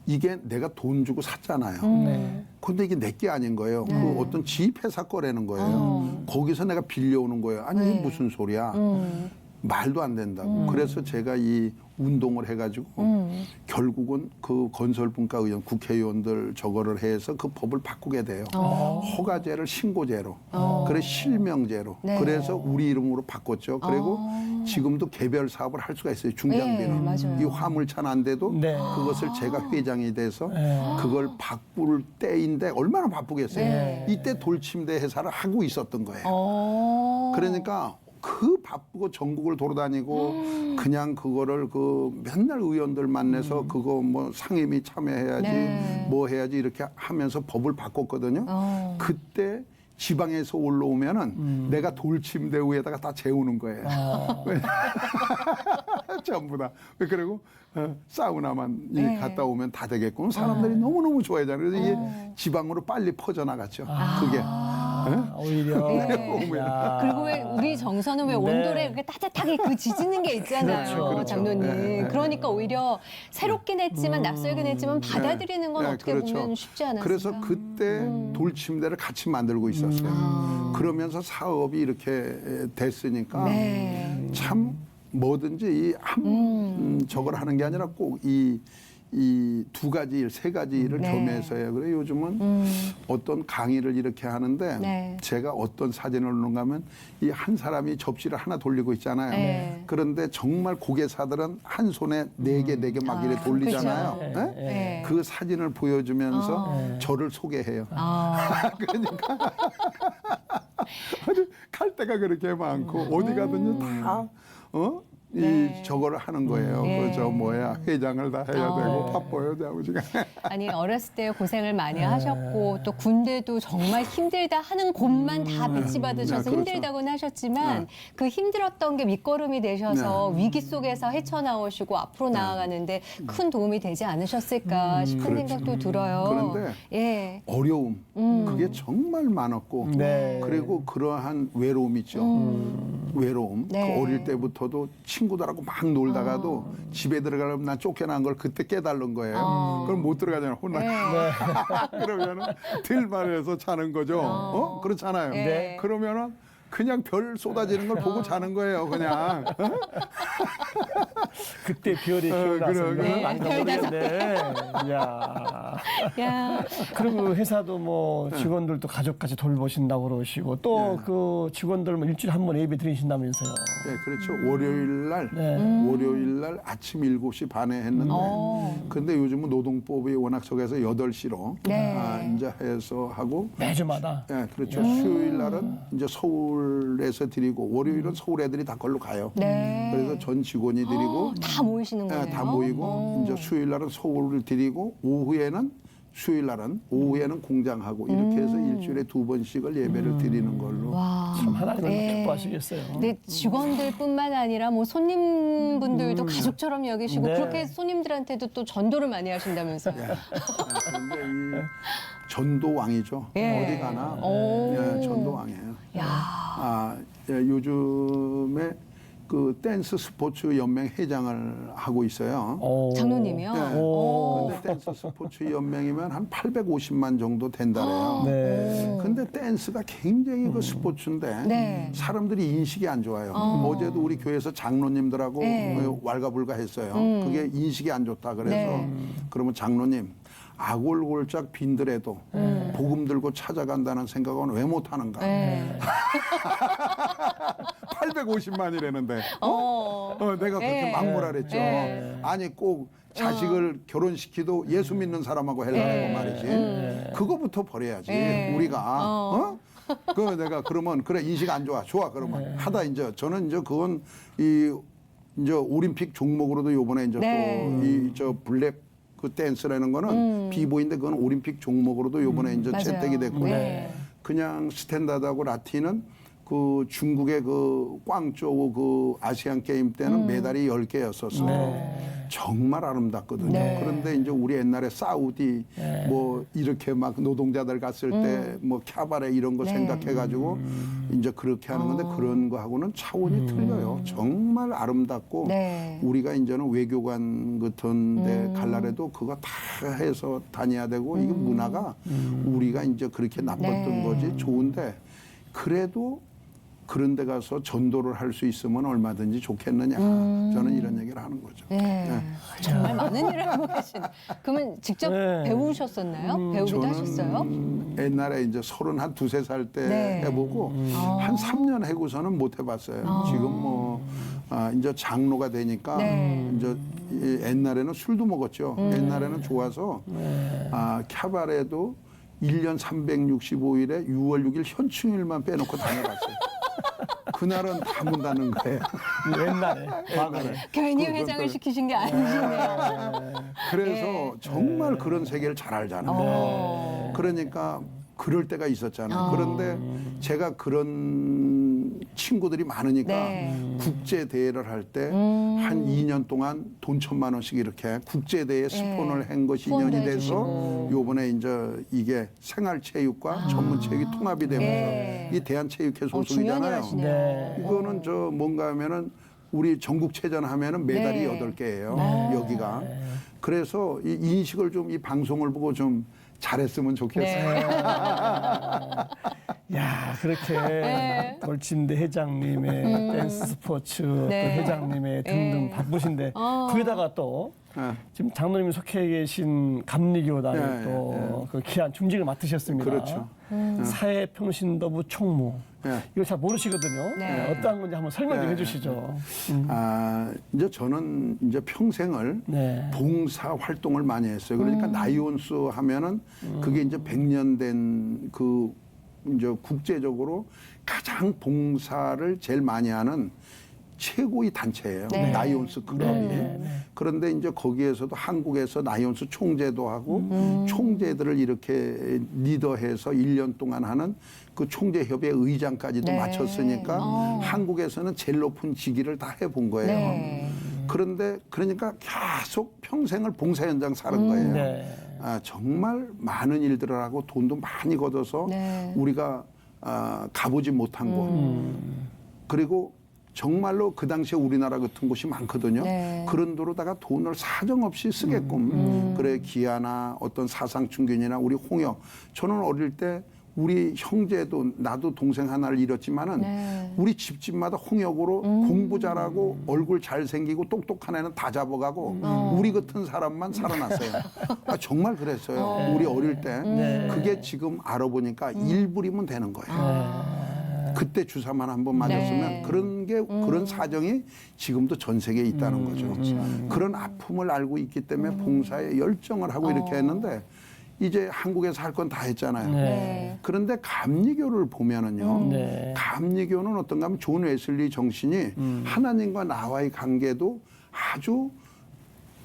이게 내가 돈 주고 샀잖아요. 네. 근데 이게 내 게 아닌 거예요. 그 어떤 지입회사 거라는 거예요. 거기서 내가 빌려오는 거예요. 아니 이게 무슨 소리야. 말도 안 된다고. 그래서 제가 이 운동을 해가지고 결국은 그 건설분과의원 국회의원들 저거를 해서 그 법을 바꾸게 돼요. 허가제를 신고제로, 그래 실명제로. 네. 그래서 우리 이름으로 바꿨죠. 그리고 지금도 개별 사업을 할 수가 있어요. 중장비는. 네, 맞아요. 이 화물차는 안 돼도 네. 그것을 제가 회장이 돼서 그걸 바꿀 때인데 얼마나 바쁘겠어요. 네. 이때 돌침대 회사를 하고 있었던 거예요. 그러니까 그 바쁘고 전국을 돌아다니고 그냥 그거를 그 맨날 의원들 만나서 그거 뭐 상임위 참여해야지 네. 뭐 해야지 이렇게 하면서 법을 바꿨거든요. 그때 지방에서 올라오면은 내가 돌침대 위에다가 다 재우는 거예요. 전부 다. 그리고 사우나만 갔다 오면 다 되겠고 사람들이 너무너무 좋아하잖아요. 그래서 이게 지방으로 빨리 퍼져나갔죠. 그게. 오히려. 야. 그리고 왜 우리 정서는 왜 온돌에 이렇게 따뜻하게 그 지지는 게 있잖아요, 그렇죠. 장로님. 네. 그러니까 오히려 새롭긴 했지만 낯설긴 했지만 받아들이는 건 네, 어떻게 그렇죠. 보면 쉽지 않았어요. 그래서 그때 돌침대를 같이 만들고 있었어요. 그러면서 사업이 이렇게 됐으니까 네. 참 뭐든지 저걸 하는 게 아니라 꼭 이 두 가지 일, 세 가지 일을 네. 겸해서 해요. 그래 요즘은 어떤 강의를 이렇게 하는데 네. 제가 어떤 사진을 놓는가 하면 이 한 사람이 접시를 하나 돌리고 있잖아요. 네. 그런데 정말 고개사들은 한 손에 네 개 막 이렇게 돌리잖아요. 그렇죠. 네? 네. 그 사진을 보여주면서 저를 소개해요. 그러니까 아주 갈 데가 그렇게 많고 어디 가든지 다 이 저거를 하는 거예요. 네. 그저 뭐야 회장을 다 해야 되고 바빠요, 아버지가. 아니 어렸을 때 고생을 많이 하셨고 또 군대도 정말 힘들다 하는 곳만 다 배치 받으셔서 네, 그렇죠. 힘들다고는 하셨지만 그 힘들었던 게 밑거름이 되셔서 위기 속에서 헤쳐나오시고 앞으로 나아가는데 큰 도움이 되지 않으셨을까 싶은 그렇죠. 생각도 들어요. 그런데 예. 어려움 그게 정말 많았고 네. 그리고 그러한 외로움 있죠. 외로움. 네. 그 어릴 때부터도 친구들하고 막 놀다가도 집에 들어가려면 난 쫓겨난 걸 그때 깨달은 거예요. 그럼 못 들어가잖아요. 혼나. 그러면은 들말해서 자는 거죠. 그렇잖아요. 네. 그러면은 그냥 별 쏟아지는 걸 보고 자는 거예요, 그냥. 그때 별이 기억나서 그래. 많이 모르겠는데. 야. 야, 그리고 회사도 뭐 직원들도 가족까지 돌보신다고 그러시고 또 그 직원들 뭐 일주일에 한 번 예배 드리신다면서요. 네, 그렇죠. 월요일 날, 월요일 날 아침 7시 반에 했는데, 근데 요즘은 노동법이 워낙 속에서 8시로 네. 이제 해서 하고, 매주마다. 네, 그렇죠. 수요일 날은 이제 서울에서 드리고, 월요일은 서울 애들이 다 걸로 가요. 네. 그래서 전 직원이 드리고, 다 모이시는 거예요? 다 모이고, 이제 수요일 날은 서울을 드리고, 수요일 날은 오후에는 공장하고, 이렇게 해서 일주일에 2번씩을 예배를 드리는 걸로. 와. 참 하나님은 네. 기뻐하시겠어요. 근데 직원들뿐만 아니라 뭐 손님분들도 가족처럼 여기시고 네. 그렇게 손님들한테도 또 전도를 많이 하신다면서요. 그런데 이 전도왕이죠. 예. 어디 가나 오. 예, 전도왕이에요. 야. 요즘에 그 댄스 스포츠 연맹 회장을 하고 있어요. 오. 장로님이요? 네. 오. 근데 댄스 스포츠 연맹이면 한 850만 정도 된다래요. 네. 근데 댄스가 굉장히 그 스포츠인데 네. 사람들이 인식이 안 좋아요. 어제도 우리 교회에서 장로님들하고 네. 왈가불가 했어요. 그게 인식이 안 좋다 그래서 네. 그러면 장로님 아골골짝 빈들에도 복음 들고 찾아간다는 생각은 왜 못하는가? 네. 850만이라는데 내가 그렇게 네. 막무라 그랬죠. 네. 아니 꼭 자식을 결혼시키도 예수 믿는 사람하고 하려고 말이지. 그거부터 버려야지. 네. 우리가 그 내가 그러면 그래 인식 안 좋아. 좋아 그러면 하다 이제 저는 이제 그건 이 이제 올림픽 종목으로도 요번에 이제 네. 또 이 저 블랙 그 댄스라는 거는 비보이인데 그건 올림픽 종목으로도 요번에 이제 맞아요. 채택이 됐고 네. 그냥 스탠다드하고 라틴은 그 중국의 그 광저우 그 아시안 게임 때는 메달이 10개였었어요. 정말 아름답거든요. 네. 그런데 이제 우리 옛날에 사우디 뭐 이렇게 막 노동자들 갔을 때 뭐 캬바레 이런 거 네. 생각해가지고 이제 그렇게 하는 건데 그런 거하고는 차원이 틀려요. 정말 아름답고 네. 우리가 이제는 외교관 같은 데 갈라래도 그거 다 해서 다녀야 되고 이게 문화가 우리가 이제 그렇게 나빴던 네. 거지 좋은데 그래도 그런 데 가서 전도를 할 수 있으면 얼마든지 좋겠느냐. 저는 이런 얘기를 하는 거죠. 네. 정말 많은 일을 하고 계시네. 그러면 직접 네. 배우셨었나요? 배우기도 하셨어요? 옛날에 이제 33살 때 네. 해보고 한 3년 해고서는 못 해봤어요. 지금 뭐 이제 장로가 되니까 네. 이제 옛날에는 술도 먹었죠. 옛날에는 좋아서 캬바레도 1년 365일에 6월 6일 현충일만 빼놓고 다녀봤어요. 그날은 다 문 닫는 거예요. 옛날에, 과거에. 괜히 회장을 시키신 게 아니시네요. 그래서 정말 그런 세계를 잘 알잖아요. 그러니까 그럴 때가 있었잖아요. 그런데 제가 그런 친구들이 많으니까 네. 국제 대회를 할 때 한 2년 동안 돈 1,000만 원씩 이렇게 국제 대회 스폰을 한 것이 후원도 인연이 돼서 해주시고. 요번에 이제 이게 생활체육과 전문체육이 통합이 되면서 네. 이 대한체육회 중요한 일 소속이잖아요. 하시네요. 네. 이거는 저 뭔가 하면은 우리 전국체전 하면은 메달이 네. 8개예요. 여기가. 그래서 이 인식을 좀 이 방송을 보고 좀 잘했으면 좋겠어요. 네. 야, 그렇게 네. 돌침대 회장님의 댄스 스포츠 네. 또 회장님의 등등 네. 바쁘신데 거기다가 또 네. 지금 장로님이 속해 계신 감리교단에 네, 또 그 귀한 중직을 맡으셨습니다. 그렇죠. 사회평신도부 총무. 네. 이걸 잘 모르시거든요. 네. 어떠한 건지 한번 설명 좀 네. 해주시죠. 이제 저는 이제 평생을 네. 봉사 활동을 많이 했어요. 그러니까 나이온스 하면은 그게 이제 100년 된 그 이제 국제적으로 가장 봉사를 제일 많이 하는 최고의 단체예요. 네. 나이온스 클럽이. 그런데 이제 거기에서도 한국에서 나이온스 총재도 하고 총재들을 이렇게 리더해서 1년 동안 하는 그 총재협의 의장까지도 네. 마쳤으니까 한국에서는 제일 높은 직위를 다 해본 거예요. 네. 그런데 그러니까 계속 평생을 봉사 현장 사는 거예요. 네. 정말 많은 일들을 하고 돈도 많이 걷어서 네. 우리가 가보지 못한 곳 그리고 정말로 그 당시에 우리나라 같은 곳이 많거든요. 네. 그런 데로다가 돈을 사정없이 쓰게끔 그래 기아나 어떤 사상충균이나 우리 홍역 저는 어릴 때 우리 형제도 나도 동생 하나를 잃었지만은 네. 우리 집집마다 홍역으로 공부 잘하고 얼굴 잘생기고 똑똑한 애는 다 잡아가고 우리 같은 사람만 살아났어요. 아, 정말 그랬어요. 우리 어릴 때. 그게 지금 알아보니까 일부리면 되는 거예요. 그때 주사만 한 번 맞았으면 네. 그런 사정이 지금도 전 세계에 있다는 거죠. 그런 아픔을 알고 있기 때문에 봉사에 열정을 하고 이렇게 했는데 이제 한국에서 할 건 다 했잖아요. 네. 그런데 감리교를 보면은요. 감리교는 어떤가 하면 존 웨슬리 정신이 하나님과 나와의 관계도 아주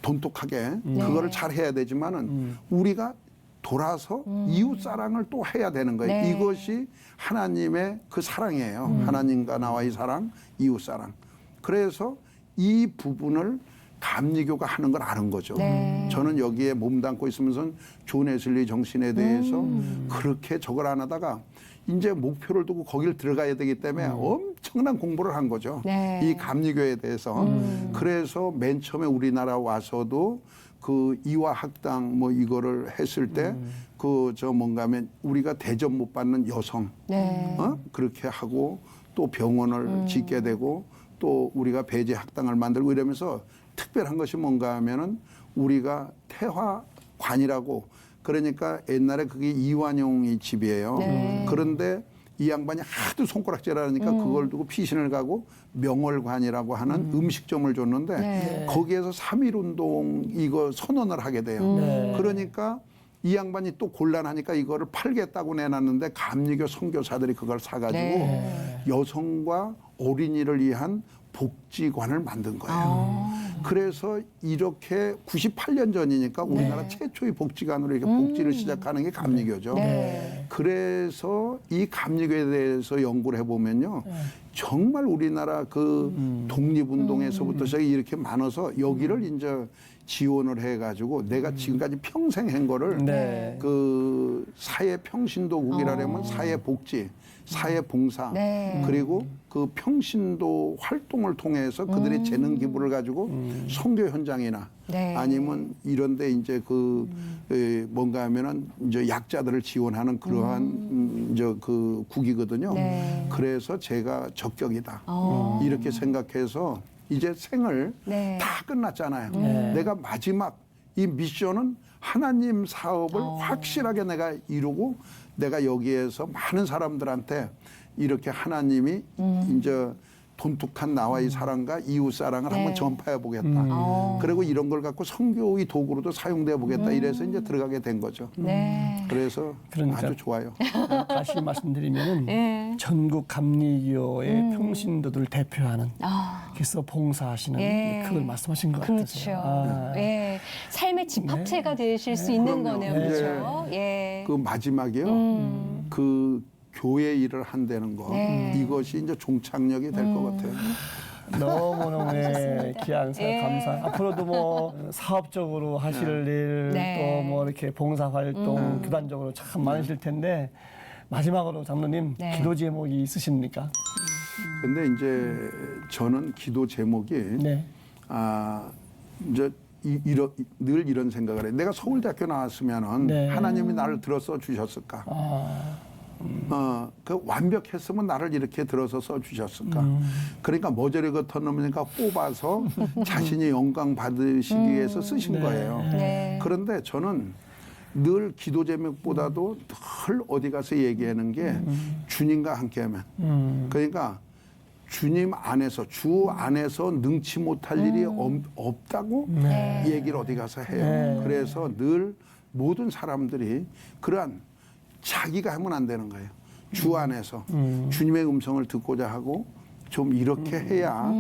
돈독하게 그거를 잘 해야 되지만은 우리가 돌아서 이웃 사랑을 또 해야 되는 거예요. 네. 이것이 하나님의 그 사랑이에요. 하나님과 나와의 사랑, 이웃 사랑. 그래서 이 부분을 감리교가 하는 걸 아는 거죠. 네. 저는 여기에 몸담고 있으면서 존 웨슬리 정신에 대해서 그렇게 저걸 안 하다가 이제 목표를 두고 거길 들어가야 되기 때문에 엄청난 공부를 한 거죠. 네. 이 감리교에 대해서. 그래서 맨 처음에 우리나라 와서도 그 이화 학당 뭐 이거를 했을 때 그 저 뭔가 하면 우리가 대접 못 받는 여성 네. 그렇게 하고 또 병원을 짓게 되고 또 우리가 배제 학당을 만들고 이러면서 특별한 것이 뭔가 하면은 우리가 태화관이라고 그러니까 옛날에 그게 이완용이 집이에요. 네. 그런데 이 양반이 하도 손가락질하니까 그걸 두고 피신을 가고 명월관이라고 하는 음식점을 줬는데 네. 거기에서 3.1운동 이거 선언을 하게 돼요. 그러니까 이 양반이 또 곤란하니까 이거를 팔겠다고 내놨는데 감리교 선교사들이 그걸 사가지고 네. 여성과 어린이를 위한 복지관을 만든 거예요. 그래서 이렇게 98년 전이니까 우리나라 최초의 복지관으로 이렇게 복지를 시작하는 게 감리교죠. 네. 그래서 이 감리교에 대해서 연구를 해보면요. 정말 우리나라 그 독립운동에서부터 시작이 이렇게 많아서 여기를 이제 지원을 해가지고 내가 지금까지 평생 한 거를 네. 그 사회평신도국이라면 사회복지, 사회봉사 네. 그리고 그 평신도 활동을 통해서 그들의 재능 기부를 가지고 선교 현장이나 네. 아니면 이런데 이제 그 뭔가 하면은 이제 약자들을 지원하는 그러한 이제 그 국이거든요. 네. 그래서 제가 적격이다 이렇게 생각해서 이제 생을 네. 다 끝났잖아요. 내가 마지막 이 미션은 하나님 사업을 확실하게 내가 이루고 내가 여기에서 많은 사람들한테 이렇게 하나님이 이제 돈독한 나와의 사랑과 이웃 사랑을 네. 한번 전파해 보겠다. 그리고 이런 걸 갖고 선교의 도구로도 사용돼 보겠다. 이래서 이제 들어가게 된 거죠. 네. 그래서 그러니까. 아주 좋아요. 다시 말씀드리면은 예. 전국 감리교의 평신도들 대표하는 그래서 봉사하시는 예. 그걸 말씀하신 것 그렇죠. 같아요. 아. 예. 삶의 집합체가 되실 수 있는 그럼요. 거네요. 그렇죠? 예. 그 마지막이요. 그 교회 일을 한다는 거 네. 이것이 이제 종착역이 될 것 같아요. 너무너무 귀한 예. 감사. 앞으로도 뭐 사업적으로 하실 일, 네. 또 뭐 이렇게 봉사 활동, 교단적으로 참 많으실 텐데 마지막으로 장로님 네. 기도 제목이 있으십니까? 근데 이제 저는 기도 제목이 네. 이제 늘 이런 생각을 해요. 내가 서울대학교 나왔으면은 네. 하나님이 나를 들어서 주셨을까? 그 완벽했으면 나를 이렇게 들어서 써 주셨을까? 그러니까 머저리 같은 놈이니까 뽑아서 자신이 영광 받으시기 위해서 쓰신 거예요. 네. 그런데 저는 늘 기도 제목보다도 늘 어디 가서 얘기하는 게 주님과 함께하면. 그러니까 주님 안에서 주 안에서 능치 못할 일이 없다고 네. 얘기를 어디 가서 해요. 그래서 늘 모든 사람들이 그러한 자기가 하면 안 되는 거예요. 주 안에서 주님의 음성을 듣고자 하고 좀 이렇게 해야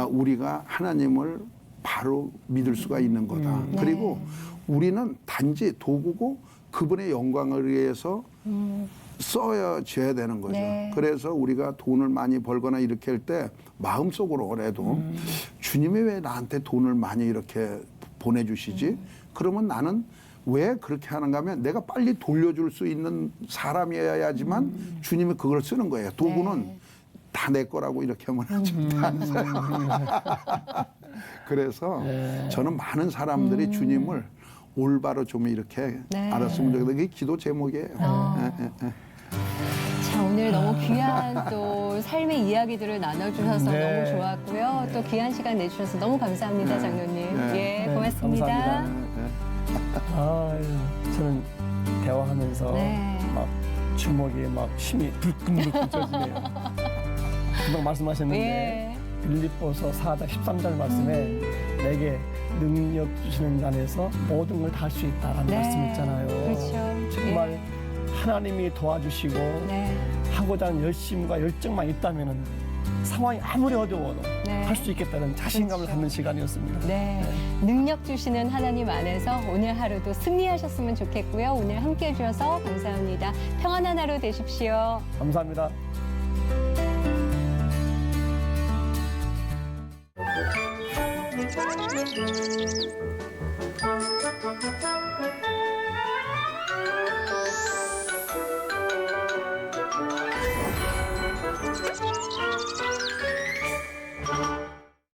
우리가 하나님을 바로 믿을 수가 있는 거다. 그리고 우리는 단지 도구고 그분의 영광을 위해서 써야져야 되는 거죠. 네. 그래서 우리가 돈을 많이 벌거나 이렇게 할 때 마음속으로라도 주님이 왜 나한테 돈을 많이 이렇게 보내주시지? 그러면 나는 왜 그렇게 하는가 하면 내가 빨리 돌려줄 수 있는 사람이어야지만 주님이 그걸 쓰는 거예요. 도구는 다 내 거라고 이렇게 하면 절대 안 써요. 그래서 저는 많은 사람들이 주님을 올바로 좀 이렇게 네. 알았으면 좋겠다. 그게 기도 제목이에요. 자, 오늘 너무 귀한 또 삶의 이야기들을 나눠주셔서 네. 너무 좋았고요. 또 귀한 시간 내주셔서 너무 감사합니다, 장로님. 네. 예, 네, 고맙습니다. 감사합니다. 아유, 저는 대화하면서 네. 막 주먹이 막 힘이 불끈불끈 쪄지네요. 금방 말씀하셨는데 예. 빌립보서 4장 13절 말씀에 내게 능력 주시는 잔에서 모든 걸 다 할 수 있다라는 네. 말씀 있잖아요. 그렇죠. 정말 하나님이 도와주시고 네. 하고자 하는 열심과 열정만 있다면 상황이 아무리 어려워도 네. 할 수 있겠다는 자신감을 그렇죠. 갖는 시간이었습니다. 네. 능력 주시는 하나님 안에서 오늘 하루도 승리하셨으면 좋겠고요. 오늘 함께 해주셔서 감사합니다. 평안한 하루 되십시오. 감사합니다.